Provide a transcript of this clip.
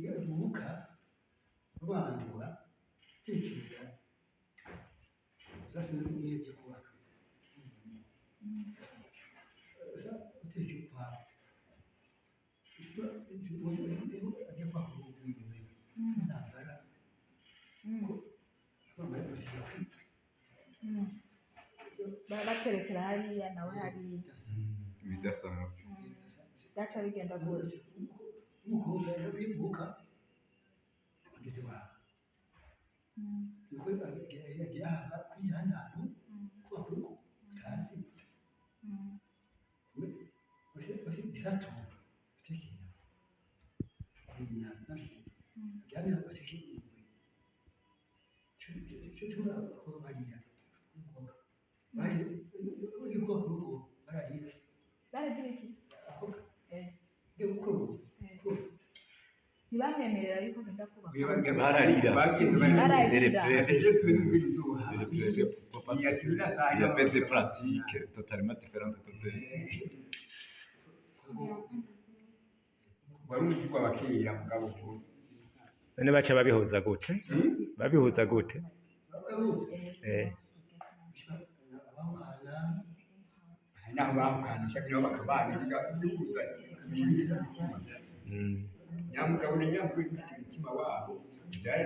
rubuka rubandwa tekereza sasa niye kubaka uteje kwa ajya kwa kurubuka ntambara mama yose baterekera hariya nawe hariya bidasanzwe gaca bigenda gutya umukobwa bibuka kugeza wawe nuko yagiye aha kwijyana ahantu kuba kuri utazi basi bisatu tekina kunya nasi yani basi cyo tura ko bariya bari uko rugo bariya baragira iki aho uko ntibamwemerera yuko agenda kubaka bararira il y avait des pratiques totalement différentes barundi kwa bakira mugabo none baca babihuza gute naho bamukanisha bino bakabaniga bihuza nyamugabo ni nyamugabo umutima wabo byari